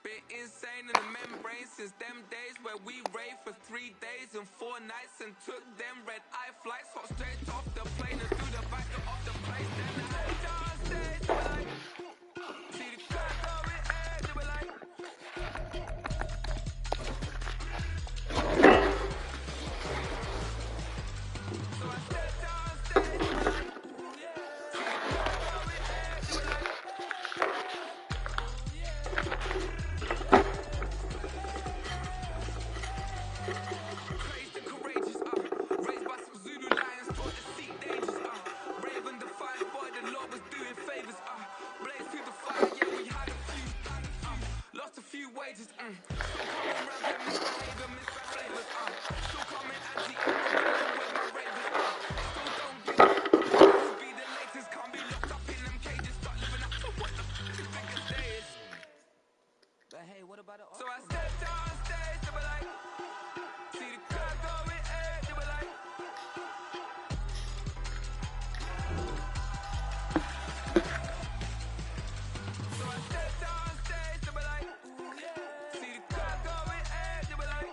Been insane in the membrane since them days where we raved for 3 days and 4 nights and took them red-eye flights, hot straight off the plane and through the back of the place. Then I head downstairs, they were like, see the crowd going air, they were like. So I stepped downstairs, they were like, see the crowd going air, they were like. Crazed and courageous, raised by some Zulu lions, taught to seek dangers, brave and defiant, boy, the Lord was doing favors, blazed through the fire, yeah, we had a few, lost a few wages, still coming round here, misbehavers, still coming anti-immigrant with my ravers, still don't give up, to be the latest, can't be locked up in them cages, start living up to what the biggest day is. But hey, what about it? So I stepped downstairs, they were like, see the crowd going air, they were like. So I stepped downstairs, they were like, see the crowd going air, they were like.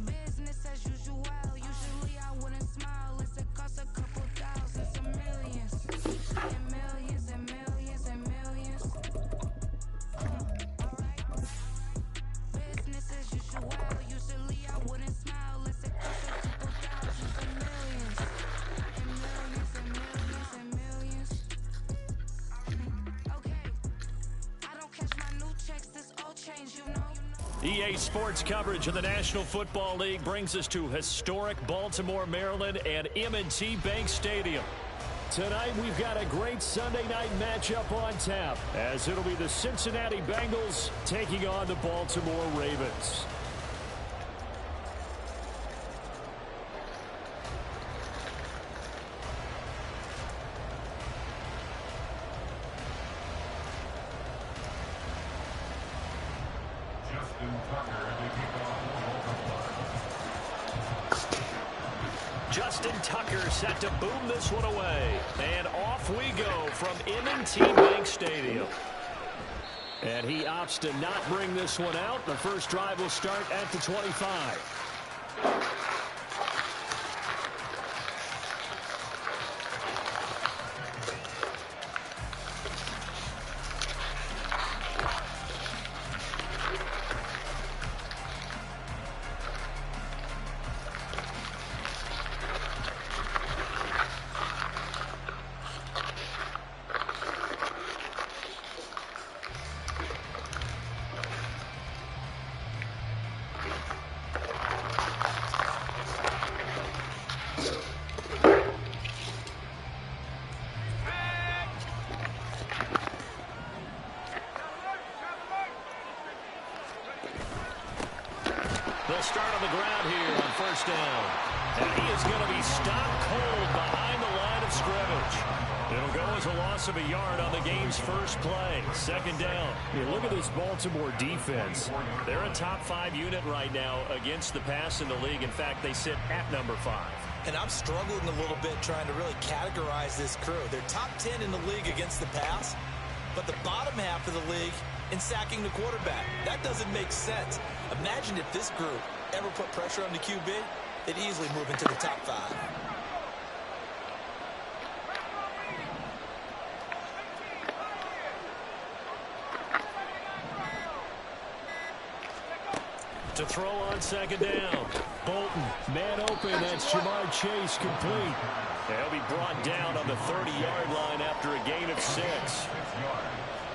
Business as usual. Usually I wouldn't smile. It's a cost a couple thousands and millions. And millions and millions and millions. Alright. Business as usual. Usually I wouldn't smile. It's a cost a couple thousands and millions. And millions and millions and millions. Okay. I don't catch my new checks. This all change, you know. EA Sports coverage of the National Football League brings us to historic Baltimore, Maryland and M&T Bank Stadium. Tonight we've got a great Sunday night matchup on tap, as it'll be the Cincinnati Bengals taking on the Baltimore Ravens. Justin Tucker set to boom this one away. And off we go from M&T Bank Stadium. And he opts to not bring this one out. The first drive will start at the 25. They'll start on the ground here on first down. And he is going to be stopped cold behind the line of scrimmage. It'll go as a loss of a yard on the game's first play. Second down. Yeah, look at this Baltimore defense. They're a top 5 unit right now against the pass in the league. In fact, they sit at number 5. And I'm struggling a little bit trying to really categorize this crew. They're top 10 in the league against the pass, but the bottom half of the league in sacking the quarterback. That doesn't make sense. Imagine if this group ever put pressure on the QB, they'd easily move into the top 5. To throw on second down. Bolton, man open, that's Jamar Chase complete. He'll be brought down on the 30-yard line after a gain of 6.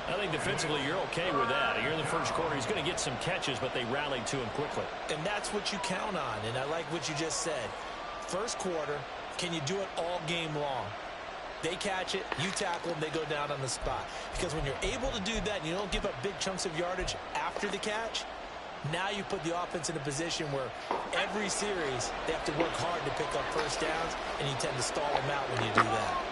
I think defensively you're okay with that. Here in the first quarter, he's going to get some catches, but they rallied to him quickly. And that's what you count on, and I like what you just said. First quarter, can you do it all game long? They catch it, you tackle them, they go down on the spot. Because when you're able to do that and you don't give up big chunks of yardage after the catch, Now you put the offense in a position where every series they have to work hard to pick up first downs, and you tend to stall them out when you do that.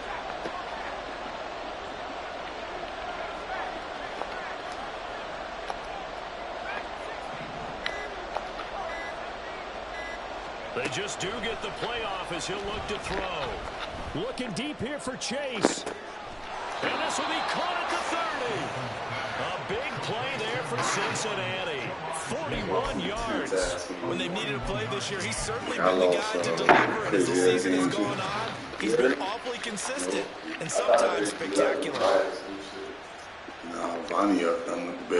They just do get the playoff as he'll look to throw. Looking deep here for Chase. And this will be caught at the 30. A big play there for Cincinnati. 41 yards. When they've needed a play this year, he's certainly been the guy to deliver. And as the season is going on, he's been awfully consistent and sometimes spectacular.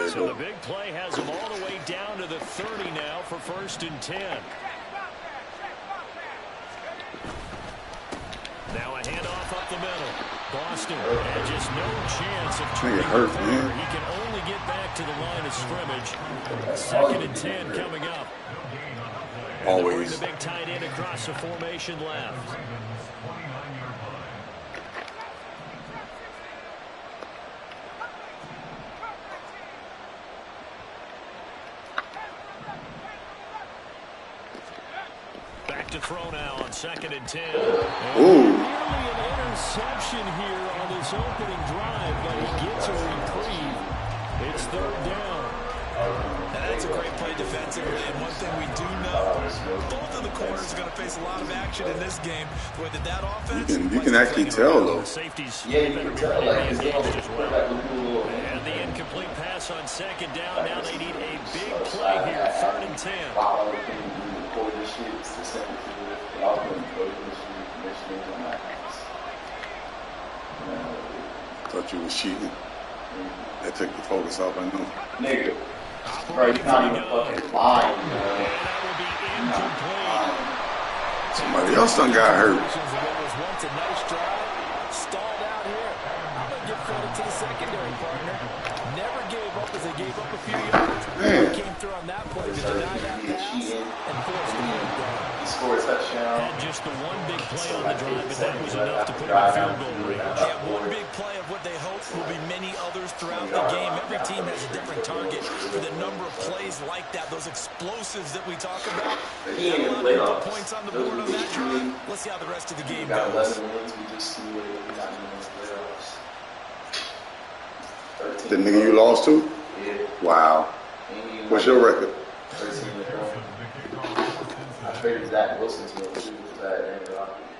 So the big play has him all the way down to the 30 now for 1st and 10. Now a handoff up the middle. Boston had just no chance of turning the corner. He can only get back to the line of scrimmage. 2nd and 10 coming up. Always. The big tight end across the formation left. Back to throw now on 2nd and 10. Ooh. Nearly an interception here on this opening drive, but he gets a reprieve. It's 3rd down. And that's a great play defensively. And one thing we do know, both of the corners are going to face a lot of action in this game. Whether that offense, you can actually tell though. The safeties Yeah, you can tell. Like, it's engaged as well. well. And the incomplete pass on 2nd down. Now they need a big play here. 3rd and 10. Thought you was cheating. That took the focus off, I know. Nigga. Bro, you're not even fucking lying, And bro. that will be incomplete. Somebody else done got hurt. There was once a nice drive, stalled out here. I'm going to give credit to the secondary partner. Never gave up as they gave up a few yards. Man. Came through on that play to deny that pass and forced the ball down. He scored a touchdown. Had just the one big play on the drive, but that was enough to put him in field goal range. Yeah, one big play of what they hope will be many others throughout the game. Every team has a different target for the number of plays like that, those explosives that we talk about. He ain't Got a lot played of off. points on the board on that drive. Let's see how the rest of the game Got goes. 11 wins. We just see what we got in those playoffs. The nigga you lost to? Yeah. Wow. What's your record? 13 to 1. I figured Zach Wilson to go too.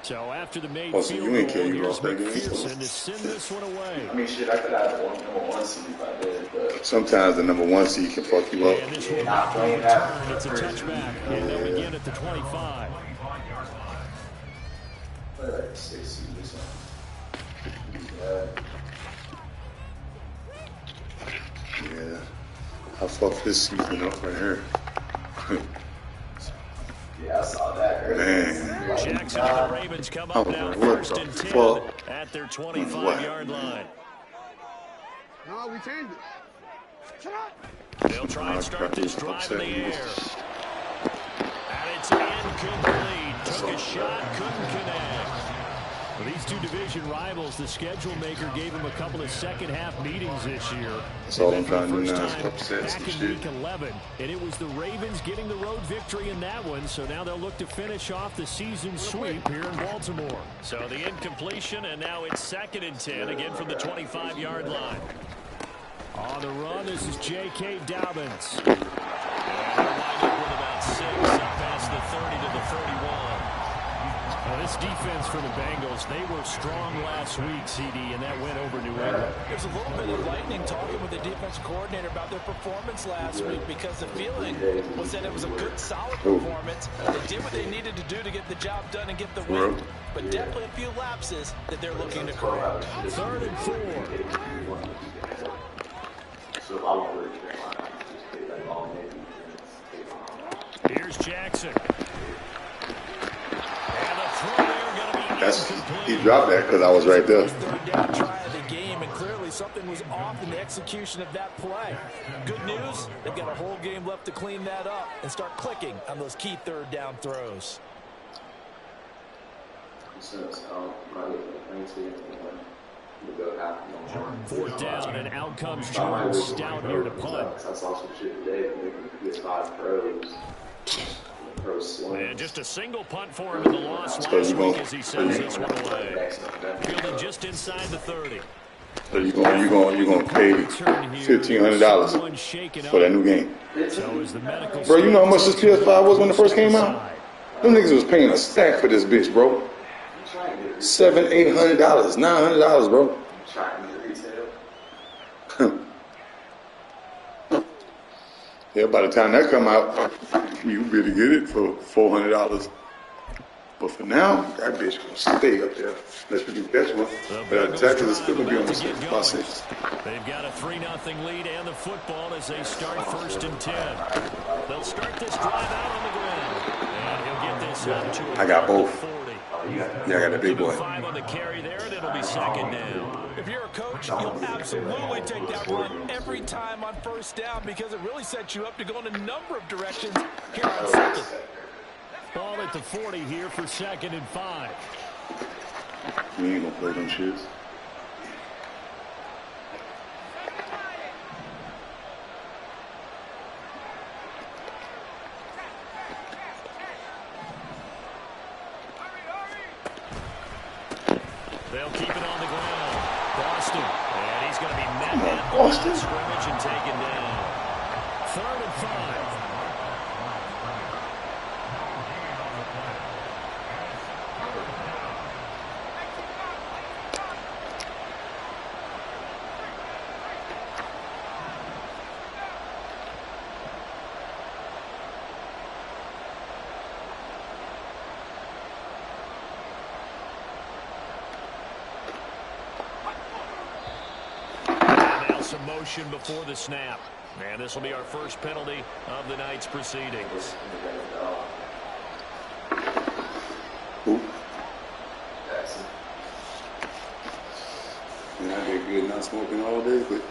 So after the made Oh, so field you ain't goal, kidding, you here's lost that game? McPherson to send this one away. I mean, shit, I could have number 1 seed if I did, but Sometimes the number 1 seed can fuck you up. And this will not be returned. It's a touchback, and they'll begin at the 25. like 6 seed or something. Yeah. I fucked this season up right here. Yeah, I saw that earlier. Man. Jackson and the Ravens come up now What 1st the and 10 fuck? at their 25-yard line. No, we changed it. Shut up. They'll try and start this drive in the air. And it's incomplete. Took a shot, couldn't connect. For these two division rivals, the schedule maker gave them a couple of second-half meetings this year. That's all I'm And then trying to do for the now first is time upset some back in shit. Week 11, and it was the Ravens getting the road victory in that one, so now they'll look to finish off the season sweep here in Baltimore. So the incompletion, and now it's 2nd and 10, again from the 25-yard line. On the run, this is J.K. Dobbins. And they'll wind up with about 6 up past the 30 to the 31. Now this defense for the Bengals, they were strong last week, CD, and that went over New England. There's a little bit of lightning talking with the defense coordinator about their performance last week because the feeling was that it was a good, solid performance. They did what they needed to do to get the job done and get the win, but definitely a few lapses that they're looking to correct. 3rd and 4. So if I want to really line, I can just play like all maybe. Here's Jackson. And the throw there going to be incomplete. He dropped that because I was right there. Third down try of the game, and clearly something was off in the execution of that play. Good news, they've got a whole game left to clean that up and start clicking on those key third down throws. We'll go half and more. Fourth down, and out comes Jordan Stout here to punt. I saw some shit today that make him get 5 pros. And just a single punt for him in the loss last week as he sends this one away. Fielded just inside the 30. So you gonna pay $1,500 for that new game. So is the medical Bro, you know how much this PS5 was when it first came out? Them niggas was paying a stack for this bitch, bro. $700, $800, $900, bro. Yeah, by the time that come out, you really get it for $400. But for now, that bitch gonna stay up there. Unless we do that one. But tackles is still gonna be on the about 6. They've got a 3-0 lead and the football as they start 1st and 10. They'll start this drive out on the ground. And he'll get this out to I got both. 40. Yeah, I got the big boy. 5 on the carry there, and it'll be 2nd down. If you're a coach, you'll absolutely take that run every time on 1st down because it really sets you up to go in a number of directions here on 2nd. Ball at the 40 here for 2nd and 5. We ain't gonna play them shits. They'll keep it on the ground. Boston. And he's going to be met at the Boston. line of scrimmage and taken down. 3rd and 5. Some motion before the snap. And this will be our first penalty of the night's proceedings. Ooh. Yeah, I get good not smoking all day, but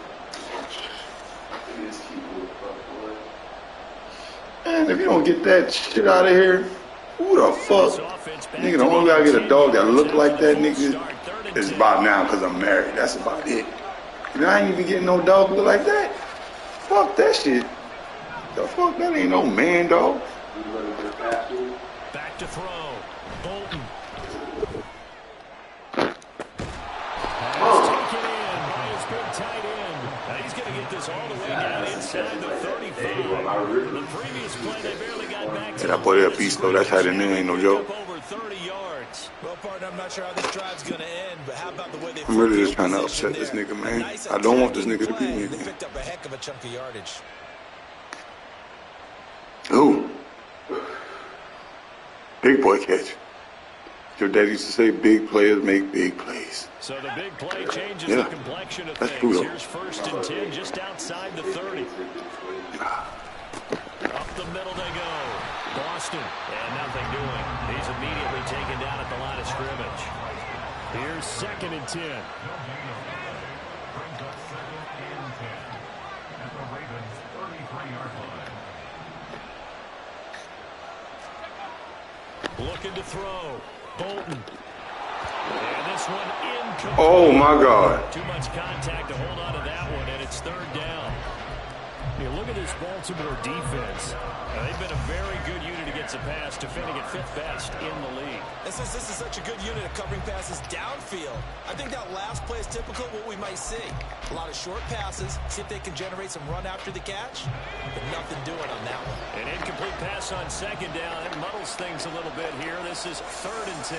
man, if you don't get that shit out of here, who the fuck? Nigga, the only guy to get a dog that look like that nigga is about now because I'm married. That's about it. And I ain't even getting no dog look like that. Fuck that shit. The fuck, that ain't no man dog. Back to throw. Bolton. Pass taken in by his big tight end. Now he's going to get this all the way down inside the 35. The previous play, they barely got back to And I put it a piece though. That's how the nigga ain't no joke. over 30 yards. Well, partner, I'm not sure how this drive's going to end, but how about the way they I'm really just trying to upset this nigga, man. I don't want this nigga to beat me They again. picked up a heck of a chunk of yardage. Ooh. Big boy catch. Your dad used to say big players make big plays. So the big play changes Yeah. the complexion of That's things. true, though. Here's 1st and 10 just outside the 30. Up the middle they go. Boston, and nothing doing. He's immediately taken down at the line of scrimmage. Here's 2nd and 10. Looking to throw. Bolton. And this one incomplete. Oh my God. Too much contact to hold on to that one, and it's 3rd down. You look at this Baltimore defense. They've been a very good unit against the pass, defending at 5th best in the league. And since this is such a good unit of covering passes downfield, I think that last play is typical of what we might see. A lot of short passes, see if they can generate some run after the catch, but nothing doing on that one. An incomplete pass on 2nd down. That muddles things a little bit here. This is 3rd and 10.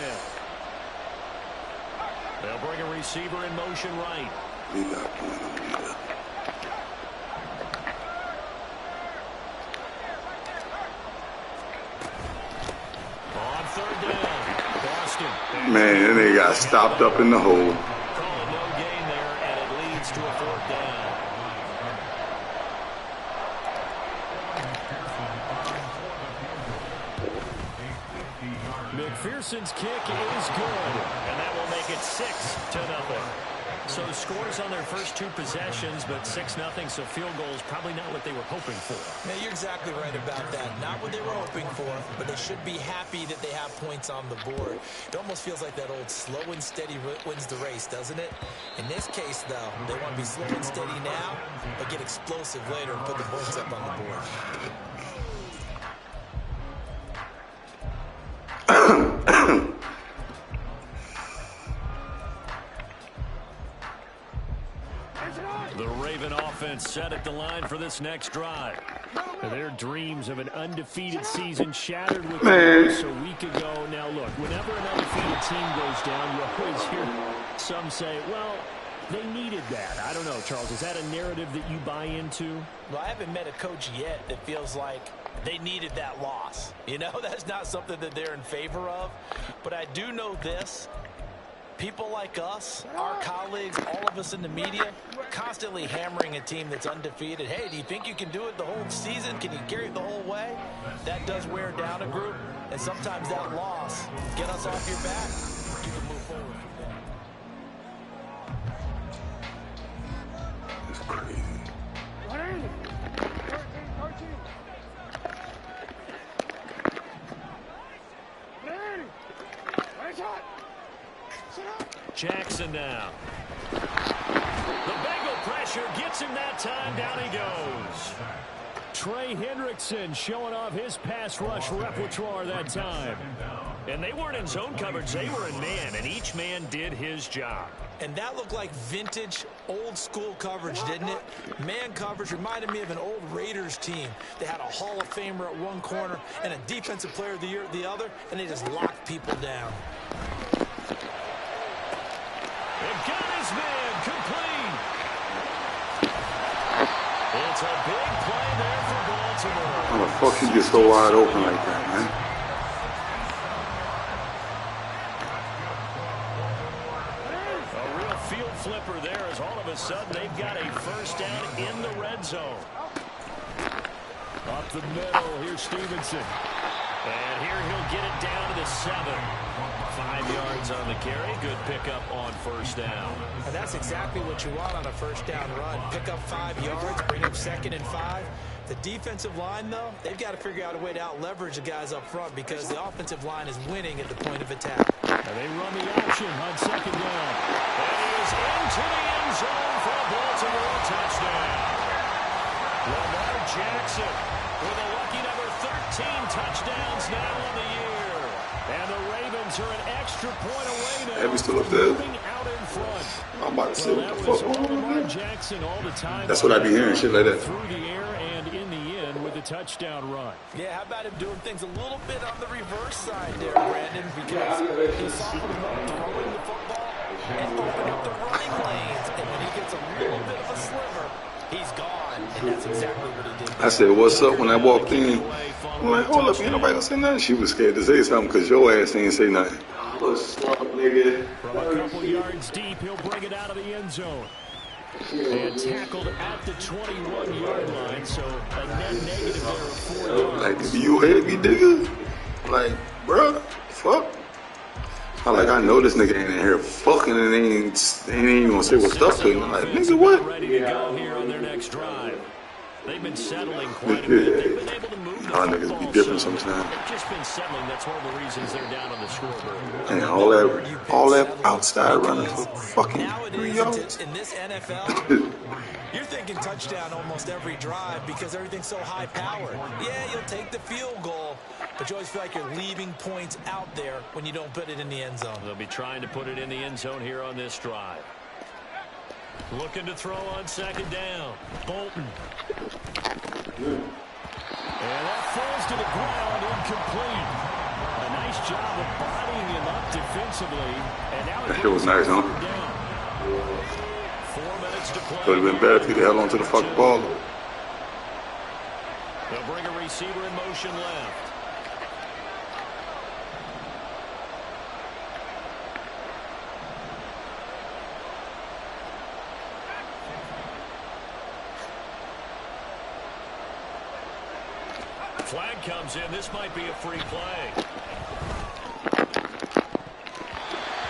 They'll bring a receiver in motion right. On 3rd down, Boston. Man, that nigga got stopped up in the hole. Call it no gain there, and it leads to a 4th down. McPherson's kick is good, and that will make it 6-0. So scores on their first 2 possessions, but 6-0, so field goals probably not what they were hoping for. Yeah, you're exactly right about that. Not what they were hoping for, but they should be happy that they have points on the board. It almost feels like that old slow and steady wins the race, doesn't it? In this case, though, they want to be slow and steady now, but get explosive later and put the points up on the board. The Raven offense set at the line for this next drive. Their dreams of an undefeated season shattered with the loss a week ago. Now, look, whenever an undefeated team goes down, you always hear some say, well, they needed that. I don't know, Charles. Is that a narrative that you buy into? Well, I haven't met a coach yet that feels like they needed that loss. You know, that's not something that they're in favor of. But I do know this. People like us, our colleagues, all of us in the media, constantly hammering a team that's undefeated. Hey, do you think you can do it the whole season? Can you carry it the whole way? That does wear down a group, and sometimes that loss get us off your back. You can move forward from there. It's crazy. Jackson now. The Bengal pressure gets him that time. Down he goes. Trey Hendrickson showing off his pass rush repertoire that time. And they weren't in zone coverage. They were in man, and each man did his job. And that looked like vintage, old-school coverage, didn't it? Man coverage reminded me of an old Raiders team. They had a Hall of Famer at one corner and a Defensive Player of the Year at the other, and they just locked people down. They've got his man complete. It's a big play there for Baltimore. How the fuck you get so wide open like that, man? A real field flipper there as all of a sudden they've got a first down in the red zone. Up the middle, here's Stevenson. And here he'll get it down to the 7. 5 yards on the carry. Good pickup on first down. And that's exactly what you want on a first down run. Pick up 5 yards, bring up 2nd and 5. The defensive line, though, they've got to figure out a way to out-leverage the guys up front because the offensive line is winning at the point of attack. And they run the option on 2nd down. And he is into the end zone for a Baltimore touchdown. Lamar Jackson with a lucky number 13 touchdowns now on the year. And the Ravens are an extra point away now. Have we still up there? Out in front. I'm about to say what the fuck Lamar on Jackson all the time. That's what I be hearing, shit like that. Through the air and in the end with a touchdown run. Yeah, how about him doing things a little bit on the reverse side there, Brandon, because he softened him up throwing the football and opened up the running lanes. And when he gets a little bit of a sliver, he's gone. And that's exactly what he did. I said, what's up when I walked in? I'm like, hold up, ain't nobody gonna say nothing. She was scared to say something because your ass ain't say nothing. What's up, nigga? From a couple yards deep, he'll bring it out of the end zone. And tackled at the 21-yard line, so a net negative there of 4 yards. Like, you heavy, nigga? Like, bruh, fuck. I know this nigga ain't in here fucking and ain't even gonna say what's up to him. Like, nigga, what? Ready to go here on their next drive. They've been settling quite a bit. They've been able to move the Y'all niggas be different sometimes. They've just been settling. That's one of the reasons they're down on the scoreboard. And all that outside running for fucking 3 yards. In this NFL, you're thinking touchdown almost every drive because everything's so high-powered. Yeah, you'll take the field goal, but you always feel like you're leaving points out there when you don't put it in the end zone. They'll be trying to put it in the end zone here on this drive. Looking to throw on 2nd down. Bolton. And that falls to the ground, incomplete. A nice job of bodying him up defensively. And now that shit was nice, huh? 4 minutes to play. Would have been better if he'd held on to the fucking ball. They'll bring a receiver in motion left. Flag comes in. This might be a free play.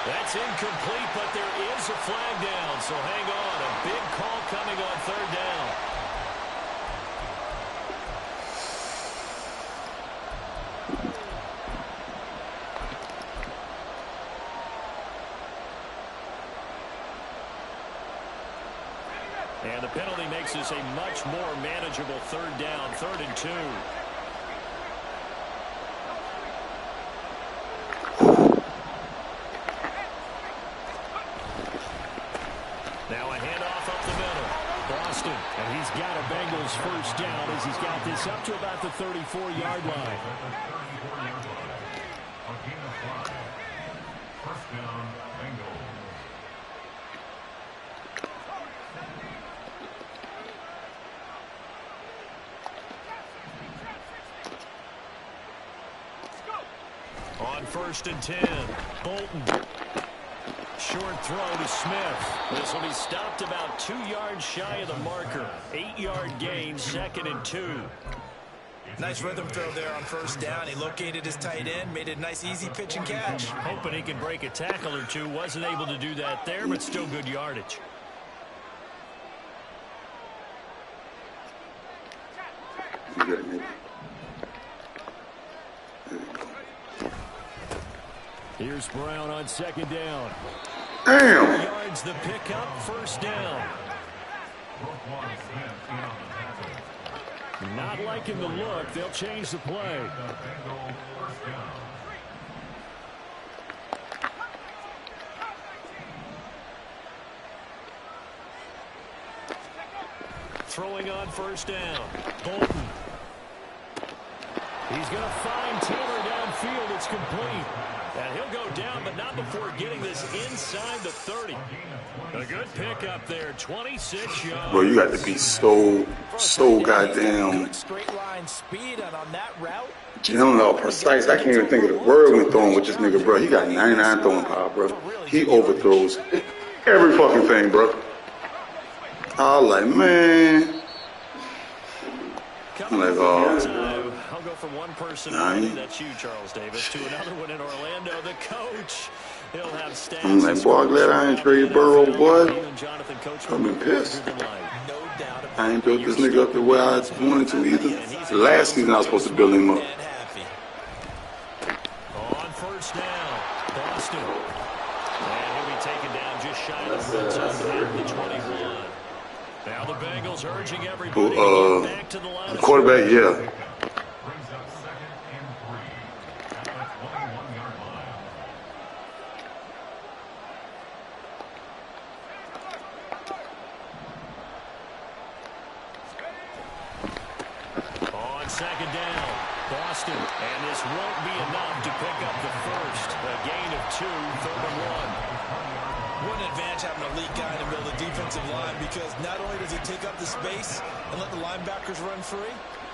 That's incomplete, but there is a flag down, so hang on. A big call coming on third down. And the penalty makes this a much more manageable third down, 3rd and 2. Now a handoff up the middle. Boston, and he's got a Bengals first down as he's got this up to about the 34-yard line. First down, Bengals. On 1st and 10, Bolton. Short throw to Smith. This will be stopped about 2 yards shy of the marker. 8-yard gain, 2nd and 2. Nice rhythm throw there on 1st down. He located his tight end, made it a nice easy pitch and catch. Hoping he can break a tackle or two. Wasn't able to do that there, but still good yardage. You got it, nigga. Here's Brown on 2nd down. Damn! Yards the pickup, 1st down. Not liking the look. They'll change the play. Throwing on 1st down. Bolton. He's going to find Taylor downfield. It's complete. And he'll go down, but not before getting this inside the 30. A good pickup there, 26 yards. Bro, you got to be so goddamn Straight line speed on that route. gentle, precise. I can't even think of the word when throwing with this nigga, bro. He got 99 throwing power, bro. He overthrows every fucking thing, bro. I was like, man. I'm like, oh. I'll go from one person, that's you, Charles Davis, to another one in Orlando. The coach, he'll have stats. I'm like, boy, I'm glad I ain't trade Burrow, boy. I've been pissed. I ain't built this nigga up the way I wanted to either. Last season, I was supposed to build him up. On 1st down, Boston. And he'll be taken down just shy of the red zone at the 21. Now the Bengals urging everybody to get back to the line. Quarterback, yeah. Brings up 2nd and 3 at the 21-yard line. On 2nd down, Boston. And this won't be enough to pick up the first. A gain of 2, 3rd and 1. What an advantage having a elite guy to build a defensive line, because not only does he take up the space and let the linebackers run free,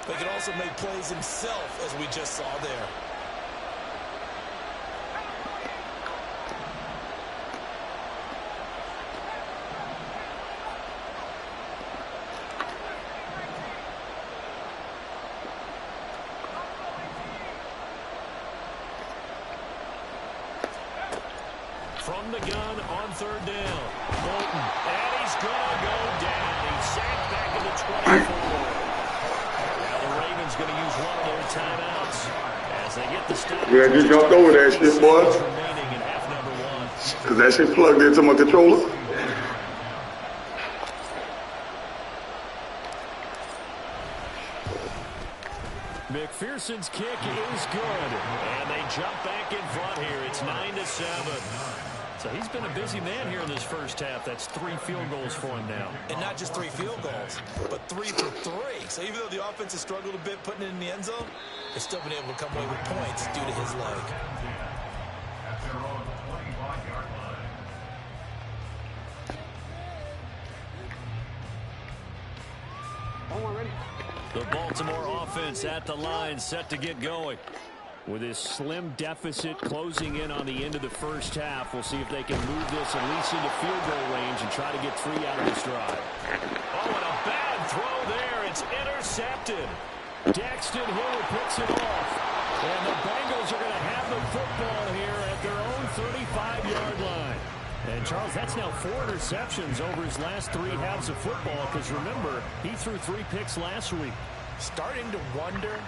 but he can also make plays himself, as we just saw there. From the gun on 3rd down, Bolton, and he's going to go down. He's sacked back at the 24. Now the Ravens going to use one of their timeouts as they get the stop. Yeah, just jumped over that shit, boy. Remaining in half number 1. Because that shit plugged into my controller. McPherson's kick is good, and they jump back in front here. It's 9-7. So he's been a busy man here in this first half. That's 3 field goals for him now. And not just 3 field goals, but 3 for 3. So even though the offense has struggled a bit putting it in the end zone, they've still been able to come away with points due to his leg. At their own 25-yard line. Ready? The Baltimore offense at the line, set to get going. With this slim deficit closing in on the end of the first half, we'll see if they can move this at least into field goal range and try to get 3 out of this drive. Oh, and a bad throw there. It's intercepted. Daxton Hill picks it off. And the Bengals Bengals are going to have the football here at their own 35-yard line. And, Charles, that's now 4 interceptions over his last 3 halves of football because, remember, he threw 3 picks last week. Starting to wonder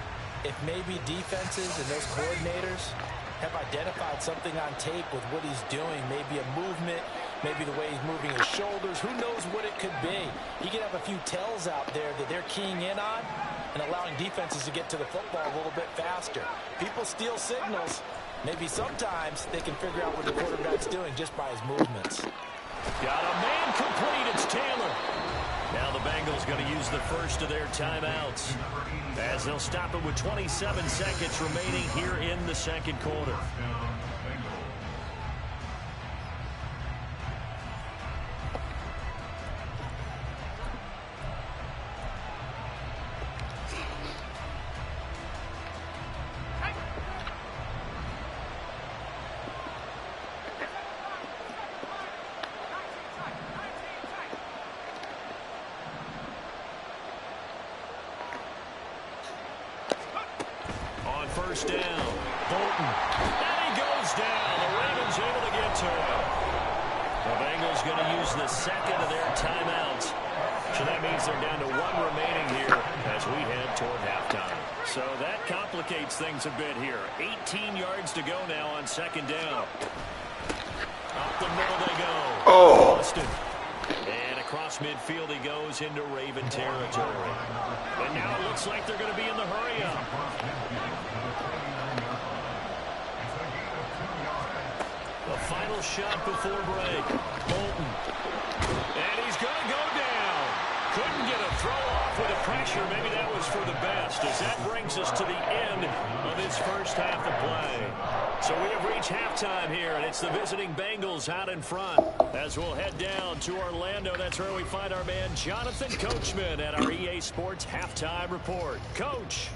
if maybe defenses and those coordinators have identified something on tape with what he's doing. Maybe a movement, maybe the way he's moving his shoulders. Who knows what it could be? He could have a few tells out there that they're keying in on and allowing defenses to get to the football a little bit faster. People steal signals. Maybe sometimes they can figure out what the quarterback's doing just by his movements. Got a man complete. It's Taylor. Now the Bengals going to use the first of their timeouts as they'll stop it with 27 seconds remaining here in the second quarter. First down. Bolton. And he goes down. The Ravens able to get to him. The Bengals going to use the second of their timeouts. So that means they're down to 1 remaining here as we head toward halftime. So that complicates things a bit here. 18 yards to go now on second down. Up the middle they go. Oh. Austin. And across midfield he goes into Raven territory. And now it looks like they're going to be in the hurry-up. The final shot before break. Bolton. And he's going to go down. Couldn't get a throw off with the pressure. Maybe that was for the best as that brings us to the end of this first half of play. So we have reached halftime here, and it's the visiting Bengals out in front. As we'll head down to Orlando, that's where we find our man Jonathan Coachman at our EA Sports Halftime Report. Coach.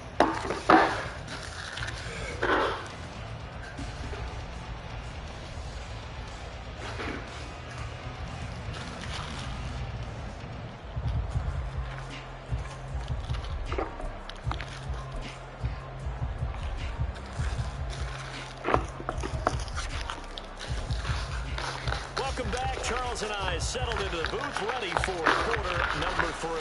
Charles and I settled into the booth, ready for quarter number 3.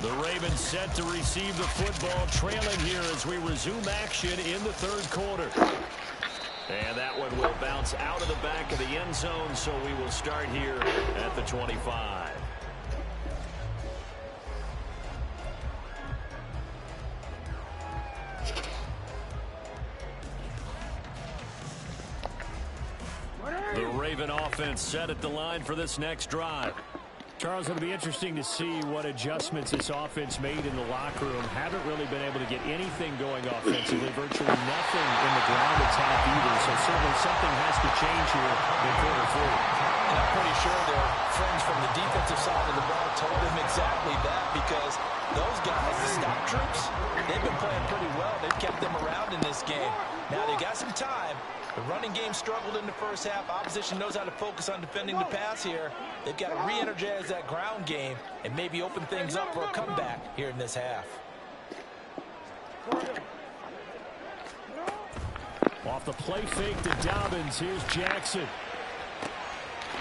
The Ravens set to receive the football, trailing here as we resume action in the third quarter. And that one will bounce out of the back of the end zone, so we will start here at the 25. The Raven offense set at the line for this next drive. Charles, it'll be interesting to see what adjustments this offense made in the locker room. Haven't really been able to get anything going offensively. Virtually nothing in the ground attack either. So certainly something has to change here in quarter 3. And I'm pretty sure their friends from the defensive side of the ball told them exactly that, because those guys, the stop troops, they've been playing pretty well. They've kept them around in this game. Now they've got some time. The running game struggled in the first half. Opposition knows how to focus on defending the pass here. They've got to re-energize that ground game and maybe open things up for a comeback here in this half. Off the play fake to Dobbins. Here's Jackson.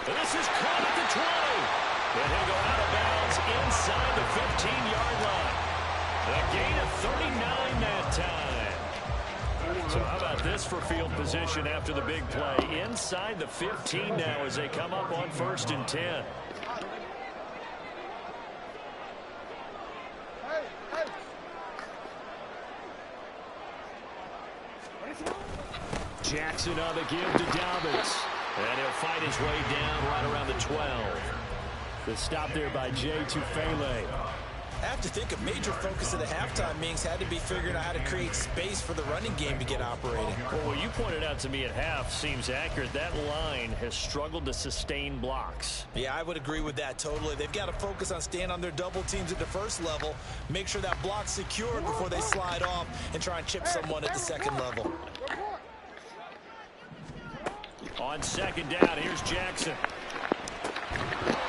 And this is caught at the 20. And he'll go out of bounds inside the 15-yard line. A gain of 39 that time. So how about this for field position after the big play? Inside the 15 now as they come up on 1st and 10. Jackson on the give to Dobbins. And he'll fight his way down right around the 12. The stop there by Jay Tufele. I have to think a major focus of the halftime meetings had to be figuring out how to create space for the running game to get operating. Well, what you pointed out to me at half seems accurate. That line has struggled to sustain blocks. Yeah, I would agree with that totally. They've got to focus on staying on their double teams at the first level, make sure that block's secured before they slide off and try and chip someone at the second level. On second down, here's Jackson.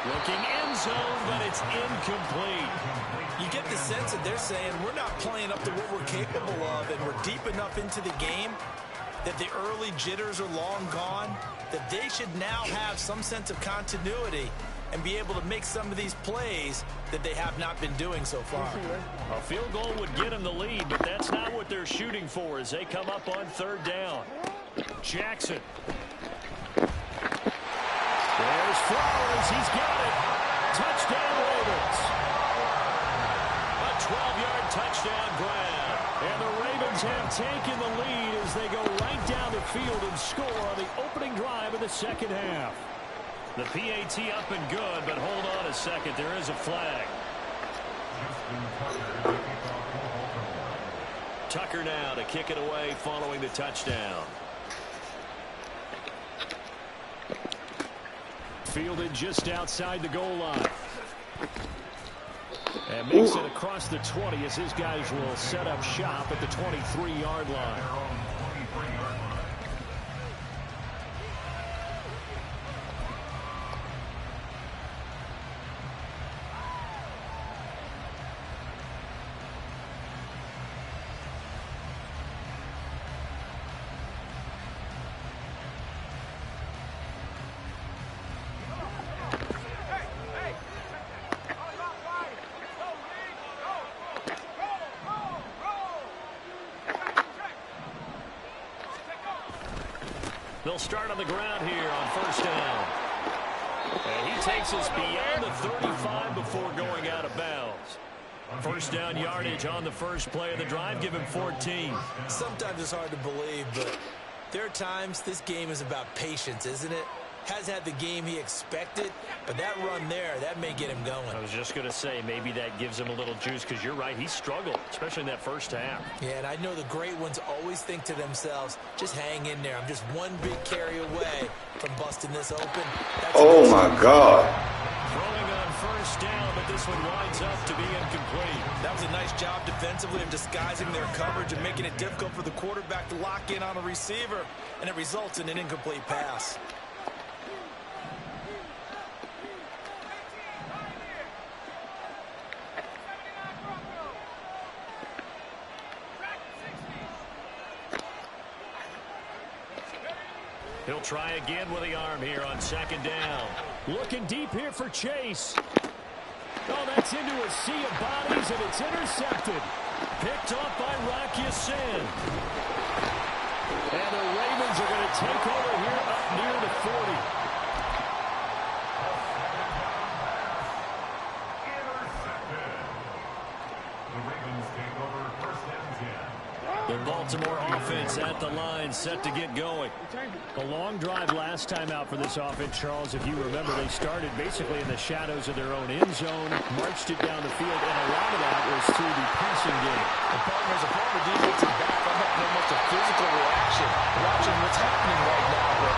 Looking end zone, but it's incomplete. You get the sense that they're saying we're not playing up to what we're capable of, and we're deep enough into the game that the early jitters are long gone, that they should now have some sense of continuity and be able to make some of these plays that they have not been doing so far. A field goal would get them the lead, but that's not what they're shooting for as they come up on third down. Jackson. There's Flowers. He's got it. Touchdown, Ravens. A 12-yard touchdown grab. And the Ravens have taken the lead as they go right down the field and score on the opening drive of the second half. The PAT up and good, but hold on a second. There is a flag. Tucker now to kick it away following the touchdown. Fielded just outside the goal line. And makes it across the 20 as his guys will set up shop at the 23-yard line. They'll start on the ground here on first down. And he takes us beyond the 35 before going out of bounds. First down yardage on the first play of the drive. Give him 14. Sometimes it's hard to believe, but there are times this game is about patience, isn't it? Has had the game he expected, but that run there, that may get him going. I was just going to say, maybe that gives him a little juice because you're right. He struggled, especially in that first half. Yeah, and I know the great ones always think to themselves, just hang in there. I'm just one big carry away from busting this open. Oh, my God. Throwing on first down, but this one winds up to be incomplete. That was a nice job defensively of disguising their coverage and making it difficult for the quarterback to lock in on a receiver, and it results in an incomplete pass. He'll try again with the arm here on second down. Looking deep here for Chase. Oh, that's into a sea of bodies, and it's intercepted. Picked off by Rocky Sin. And the Ravens are going to take over here up near the 40. The Ravens take over first and 10. The Baltimore offense at the line, set to get going. A long drive last time out for this offense, Charles. If you remember, they started basically in the shadows of their own end zone, marched it down the field, and a lot of that was through the passing game. And partners, a former defensive back, I'm having almost a physical reaction watching what's happening right now. But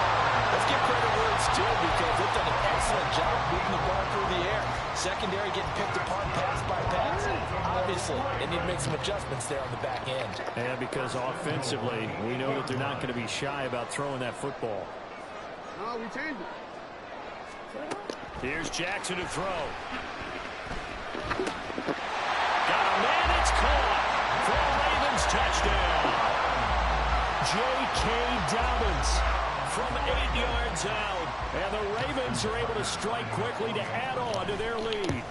let's give credit where it's due because they've done an excellent job moving the ball through the air. Secondary getting picked apart pass by pass. Obviously, they need to make some adjustments there on the back end. And because offensively, we know that they're not going to be shy about throwing that football. No, we changed it. Here's Jackson to throw. Got a man, it's caught for a Ravens touchdown. J.K. Dobbins from 8 yards out. And the Ravens are able to strike quickly to add on to their lead.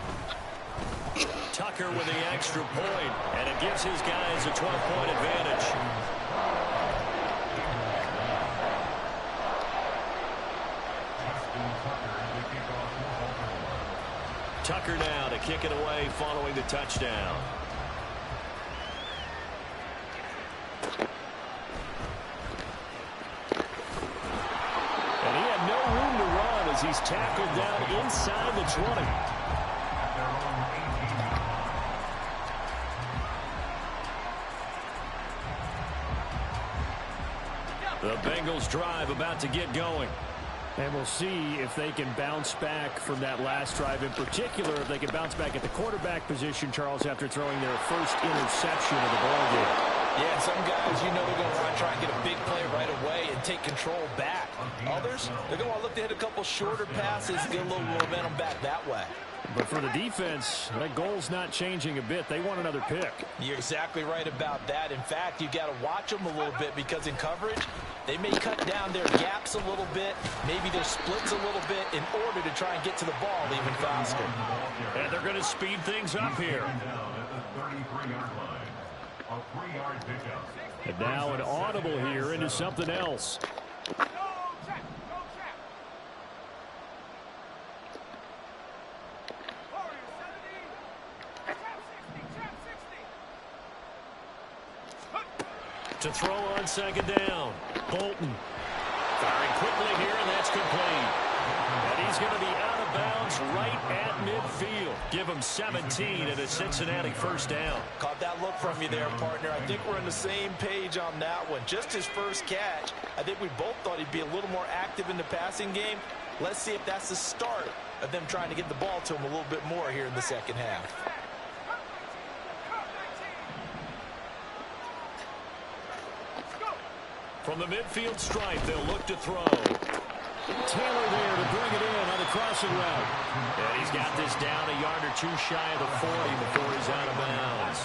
Tucker with the extra point, and it gives his guys a 12-point advantage. Tucker now to kick it away following the touchdown. And he had no room to run as he's tackled down inside the 20. The Bengals drive about to get going. And we'll see if they can bounce back from that last drive. In particular, if they can bounce back at the quarterback position, Charles, after throwing their first interception of the ballgame. Yeah, some guys, you know they're going to want to try and get a big play right away and take control back. Others, they're going to want to look to hit a couple shorter passes and get a little momentum back that way. But for the defense, that goal's not changing a bit. They want another pick. You're exactly right about that. In fact, you got to watch them a little bit because in coverage, they may cut down their gaps a little bit, maybe their splits a little bit in order to try and get to the ball even faster. And they're going to speed things up here. And now an audible here into something else. To throw on second down. Bolton firing quickly here, and that's complete. And he's going to be out of bounds right at midfield. Give him 17 at a Cincinnati first down. Caught that look from you there, partner. I think we're on the same page on that one. Just his first catch. I think we both thought he'd be a little more active in the passing game. Let's see if that's the start of them trying to get the ball to him a little bit more here in the second half. From the midfield stripe, they'll look to throw. Taylor there to bring it in on the crossing route. And he's got this down a yard or two shy of the 40 before he's out of bounds.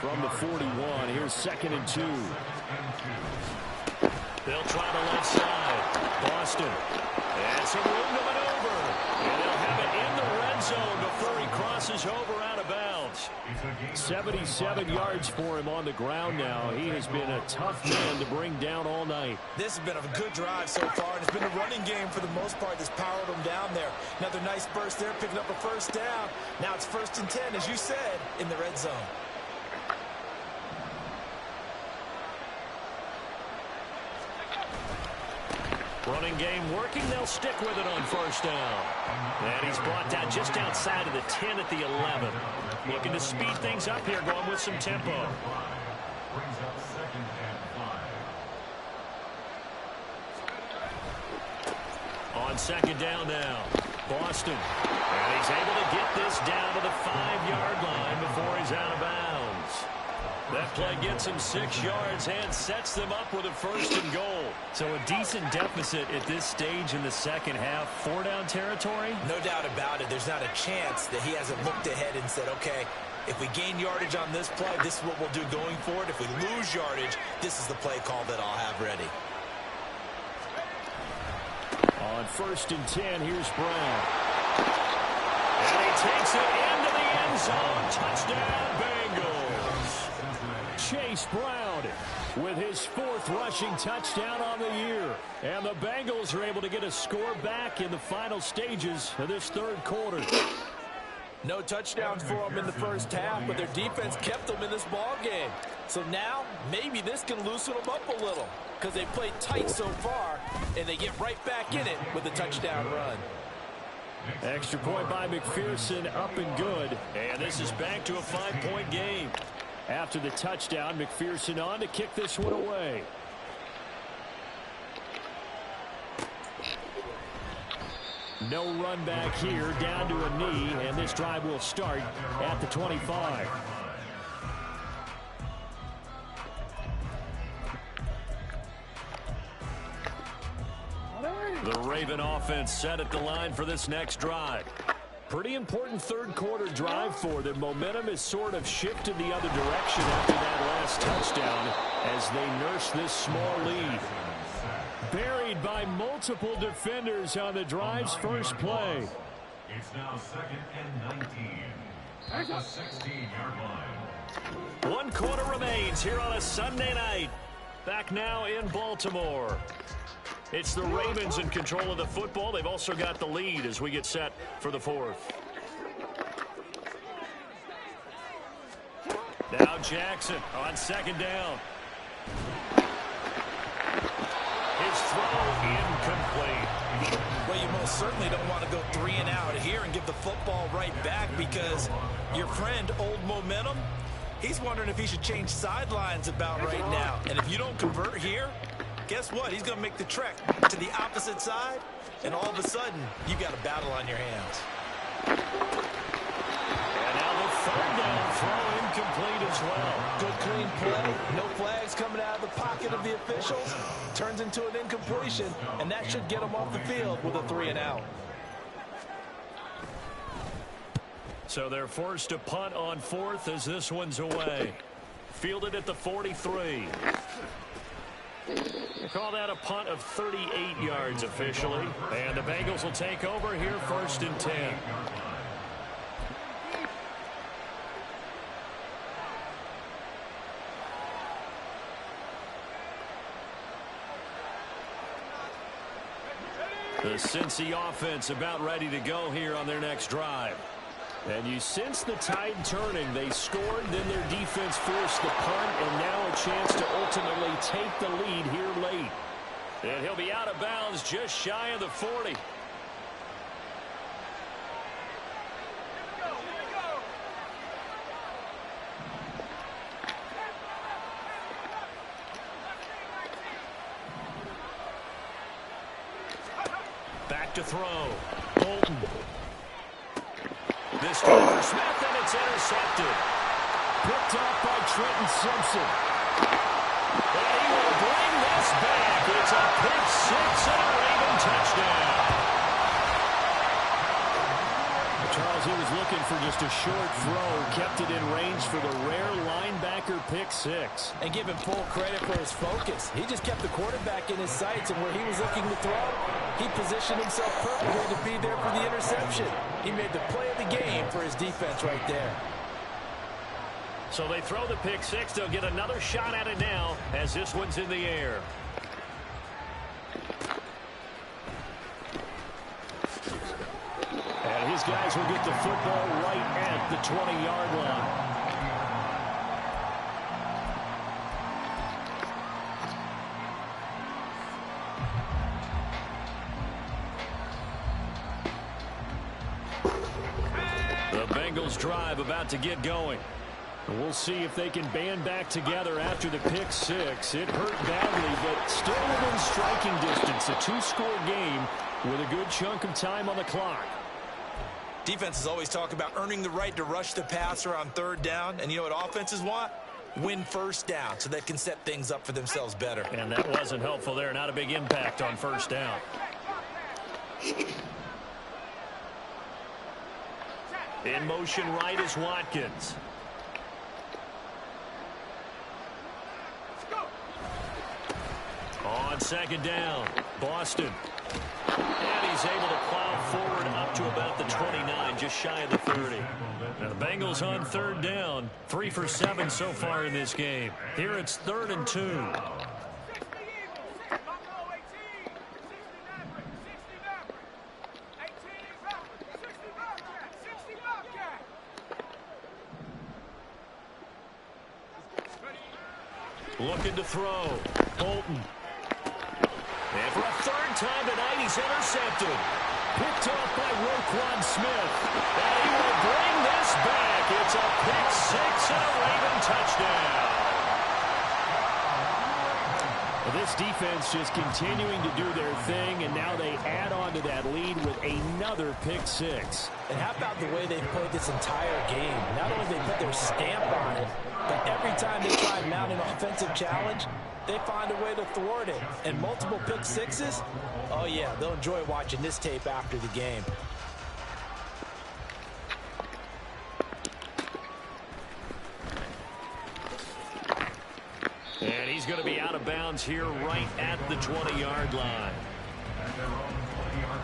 From the 41, here's 2nd and 2. They'll try the left side. Boston. And some room to maneuver. And they'll have it in the red zone before he crosses over out of bounds. 77 yards for him on the ground now. He has been a tough man to bring down all night. This has been a good drive so far, and it's been a running game for the most part that's powered him down there. Another nice burst there, picking up a first down. Now it's 1st and 10, as you said, in the red zone. Running game working. They'll stick with it on first down. And he's brought down just outside of the 10 at the 11. Looking to speed things up here, going with some tempo. Brings up 2nd and 5. On second down now, Boston. And he's able to get this down to the 5-yard line before he's out of bounds. That play gets him 6 yards and sets them up with a 1st and goal. So a decent deficit at this stage in the second half. 4-down territory? No doubt about it. There's not a chance that he hasn't looked ahead and said, okay, if we gain yardage on this play, this is what we'll do going forward. If we lose yardage, this is the play call that I'll have ready. On 1st and 10, here's Brown. And he takes it into the end zone. Touchdown, Bengals. Chase Brown with his 4th rushing touchdown on the year. And the Bengals are able to get a score back in the final stages of this 3rd quarter. No touchdowns for them in the first half, but their defense kept them in this ball game. So now, maybe this can loosen them up a little because they played tight so far, and they get right back in it with a touchdown run. Extra point by McPherson, up and good. And this is back to a 5-point game. After the touchdown, McPherson on to kick this one away. No run back here, down to a knee, and this drive will start at the 25. The Raven offense set at the line for this next drive. Pretty important 3rd quarter drive for them. Momentum has sort of shifted the other direction after that last touchdown as they nurse this small lead. Buried by multiple defenders on the drive's first play. It's now 2nd and 19. At the 16-yard line. 1 quarter remains here on a Sunday night. Back now in Baltimore. It's the Ravens in control of the football. They've also got the lead as we get set for the 4th. Now Jackson on 2nd down. His throw incomplete. Well, you most certainly don't want to go 3 and out here and give the football right back because your friend, Old Momentum, he's wondering if he should change sidelines about right now. And if you don't convert here, guess what? He's going to make the trek to the opposite side, and all of a sudden, you've got a battle on your hands. And now the third down throw incomplete as well. Good clean play. No flags coming out of the pocket of the officials. Turns into an incompletion, and that should get them off the field with a 3-and-out. So they're forced to punt on fourth as this one's away. Fielded at the 43. They call that a punt of 38 yards officially. And the Bengals will take over here 1st and 10. The Cincy offense about ready to go here on their next drive. And you sense the tide turning. They scored, then their defense forced the punt, and now a chance to ultimately take the lead here late. And he'll be out of bounds just shy of the 40. Back to throw. Bolton. This time for Smith, and it's intercepted. Picked off by Trenton Simpson. And he will bring this back. It's a pick six and a Raven touchdown. Charles, he was looking for just a short throw, kept it in range for the rare linebacker pick six. And give him full credit for his focus. He just kept the quarterback in his sights, and where he was looking to throw, he positioned himself perfectly to be there for the interception. He made the play of the game for his defense right there. So they throw the pick six. They'll get another shot at it now as this one's in the air. And his guys will get the football right at the 20-yard line. The Bengals drive about to get going. We'll see if they can band back together after the pick six. It hurt badly, but still within striking distance. A two-score game with a good chunk of time on the clock. Defenses always talk about earning the right to rush the passer on 3rd down. And you know what offenses want? Win 1st down so they can set things up for themselves better. And that wasn't helpful there. Not a big impact on 1st down. In motion right is Watkins. On 2nd down, Boston. And he's able to plow forward up to about the 29, just shy of the 30. Now the Bengals on 3rd down, 3 for 7 so far in this game. Here it's 3rd and 2. Looking to throw. Bolton. And for a 3rd time tonight, he's intercepted. Picked off by Roquan Smith. And he will bring this back. It's a pick six and a Raven touchdown. This defense just continuing to do their thing, and now they add on to that lead with another pick six. And how about the way they played this entire game? Not only did they put their stamp on it, but every time they try and mount an offensive challenge, they find a way to thwart it. And multiple pick sixes, oh yeah, they'll enjoy watching this tape after the game. And he's going to be out of bounds here right at the 20-yard line. At their own 20-yard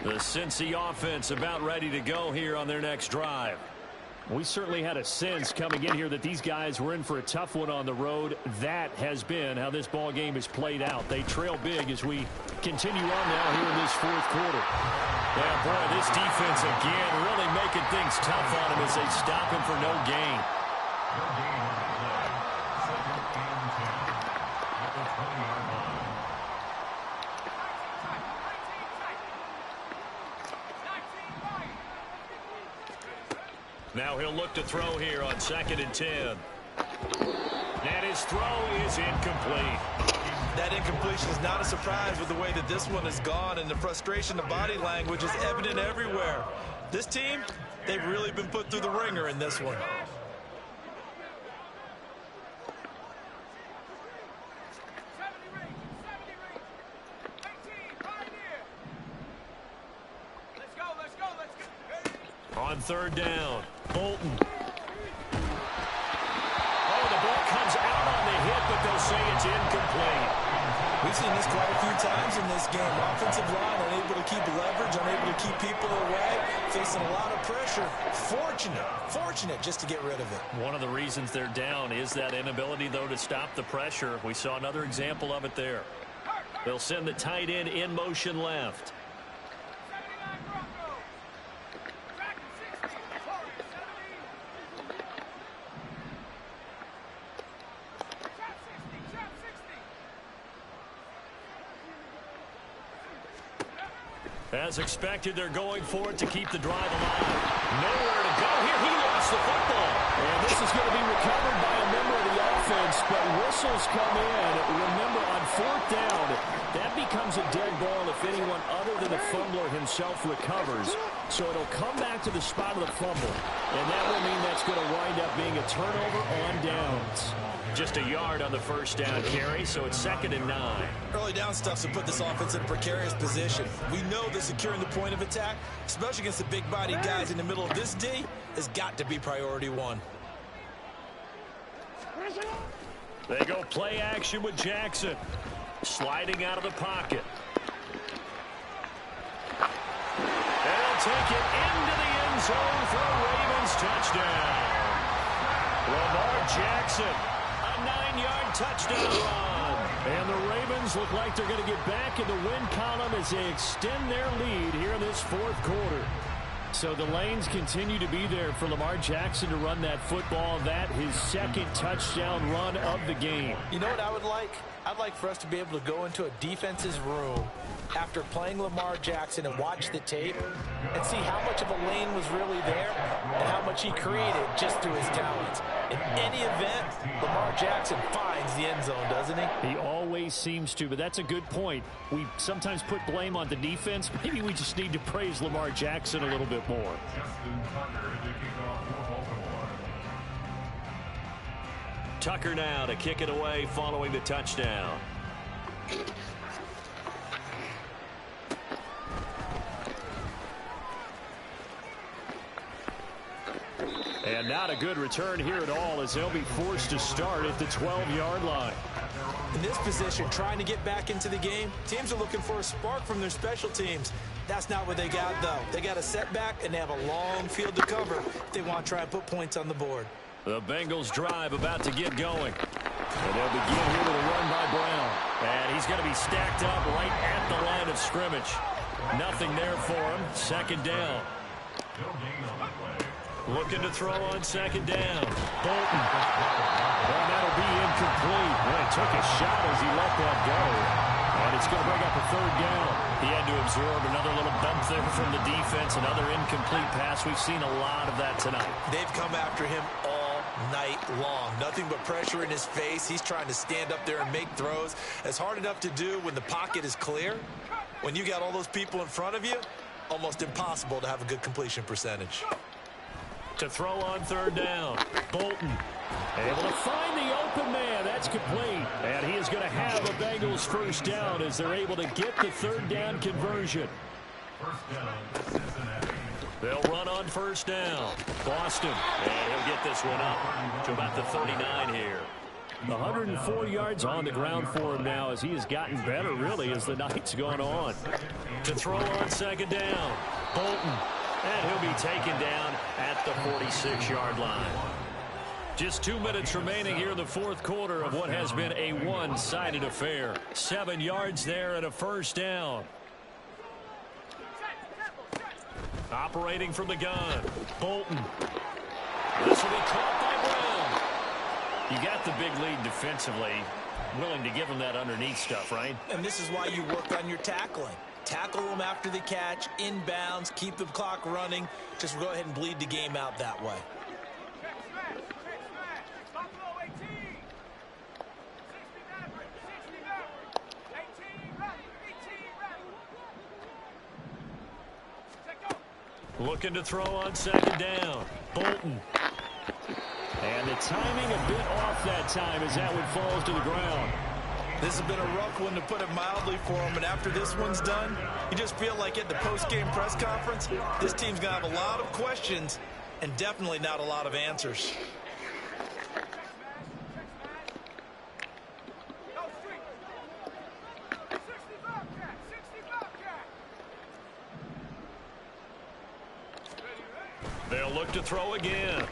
line. The Cincy offense about ready to go here on their next drive. We certainly had a sense coming in here that these guys were in for a tough one on the road. That has been how this ball game is played out. They trail big as we continue on now here in this 4th quarter. Yeah, boy, this defense again really making things tough on him as they stop him for no gain. No gain on the play. 2nd and 10 at the 20-yard line. Now he'll look to throw here on 2nd and 10. And his throw is incomplete. That incompletion is not a surprise with the way that this one has gone, and the frustration of body language is evident everywhere. This team, they've really been put through the ringer in this one. On third down, Bolton. Oh, the ball comes out on the hit, but they'll say it's incomplete. We've seen this quite a few times in this game. Offensive line unable to keep leverage, unable to keep people away, facing a lot of pressure. Fortunate just to get rid of it. One of the reasons they're down is that inability, though, to stop the pressure. We saw another example of it there. They'll send the tight end in motion left. As expected, they're going for it to keep the drive alive. Nowhere to go here. He lost the football. And this is going to be recovered by a member of the offense, but whistles come in. Remember, on fourth down, that becomes a dead ball if anyone other than the fumbler himself recovers. So it'll come back to the spot of the fumble. And that will mean that's going to wind up being a turnover on downs. Just a yard on the first down carry, so it's 2nd and 9. Early down stuff to put this offense in a precarious position. We know that securing the point of attack, especially against the big-bodied guys in the middle of this D, has got to be priority one. They go play action with Jackson. Sliding out of the pocket. They'll take it into the end zone for a Ravens touchdown. Lamar Jackson. 9-yard touchdown run. And the Ravens look like they're going to get back in the win column as they extend their lead here in this fourth quarter. So the lanes continue to be there for Lamar Jackson to run that football. That his second touchdown run of the game. You know what I would like? I'd like for us to be able to go into a defense's room after playing Lamar Jackson and watch the tape and see how much of a lane was really there and how much he created just through his talents. In any event, Lamar Jackson finds the end zone, doesn't he? He always seems to, but that's a good point. We sometimes put blame on the defense. Maybe we just need to praise Lamar Jackson a little bit more. Tucker now to kick it away following the touchdown. And not a good return here at all as they'll be forced to start at the 12-yard line. In this position, trying to get back into the game, teams are looking for a spark from their special teams. That's not what they got, though. They got a setback, and they have a long field to cover if they want to try and put points on the board. The Bengals drive about to get going. And they'll begin here with a run by Brown. And he's going to be stacked up right at the line of scrimmage. Nothing there for him. 2nd down. Looking to throw on 2nd down. Bolton. And that'll be incomplete. Well, he took a shot as he let that go. And it's going to bring up a 3rd down. He had to absorb another little bump there from the defense. Another incomplete pass. We've seen a lot of that tonight. They've come after him all night long. Nothing but pressure in his face. He's trying to stand up there and make throws. It's hard enough to do when the pocket is clear. When you got all those people in front of you, almost impossible to have a good completion percentage. To throw on 3rd down. Bolton able to find the open man. That's complete. And he is going to have a Bengals 1st down as they're able to get the 3rd down conversion. They'll run on 1st down. Boston. And he'll get this one up to about the 39 here. 104 yards on the ground for him now as he has gotten better, really, as the night's gone on. To throw on 2nd down. Bolton. And he'll be taken down at the 46-yard line. Just 2 minutes remaining here in the fourth quarter of what has been a one-sided affair. 7 yards there and a 1st down. Operating from the gun. Bolton. This will be caught by Brown. You got the big lead defensively. Willing to give him that underneath stuff, right? And this is why you work on your tackling. Tackle them after the catch, inbounds, keep the clock running. Just go ahead and bleed the game out that way. Looking to throw on second down. Bolton. And the timing a bit off that time as that one falls to the ground. This has been a rough one, to put it mildly, for him. And after this one's done, you just feel like at the post-game press conference, this team's going to have a lot of questions and definitely not a lot of answers. They'll look to throw again.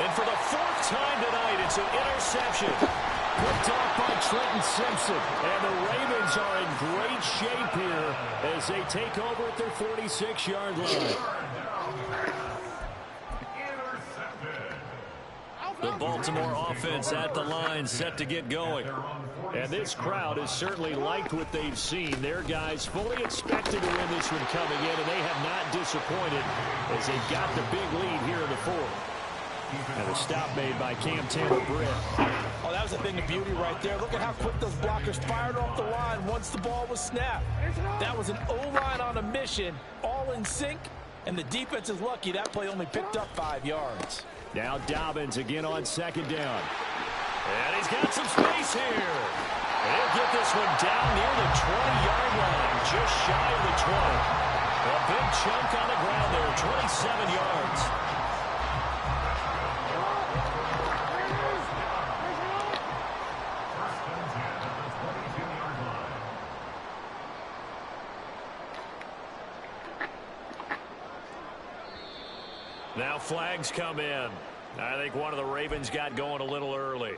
And for the fourth time tonight, it's an interception. Picked off by Trenton Simpson. And the Ravens are in great shape here as they take over at their 46-yard line. The Baltimore offense at the line, set to get going. And this crowd has certainly liked what they've seen. Their guys fully expected to win this one coming in, and they have not disappointed as they got the big lead here in the fourth. And a stop made by Cam Taylor-Britt. Oh, that was a thing of beauty right there. Look at how quick those blockers fired off the line once the ball was snapped. That was an O-line on a mission, all in sync, and the defense is lucky that play only picked up 5 yards. Now Dobbins again on second down. And he's got some space here. And he'll get this one down near the 20-yard line, just shy of the 20. A big chunk on the ground there, 27 yards. Now flags come in. I think one of the Ravens got going a little early.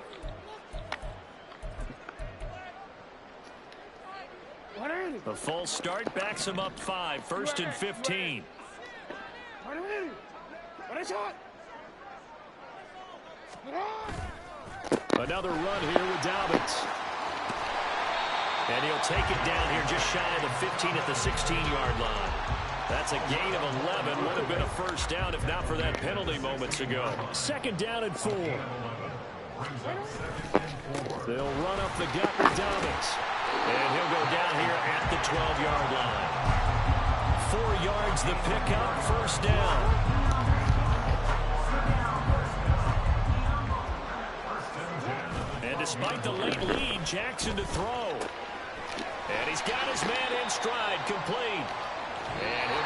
The full start backs him up 5, 1st and 15. Another run here with Dobbins. And he'll take it down here just shy of the 15 at the 16-yard line. That's a gain of 11. Would have been a first down if not for that penalty moments ago. 2nd down and 4. They'll run up the gut with Dobbins. And he'll go down here at the 12-yard line. 4 yards the pickup, first down. And despite the late lead, Jackson to throw. And he's got his man in stride, complete. And he'll be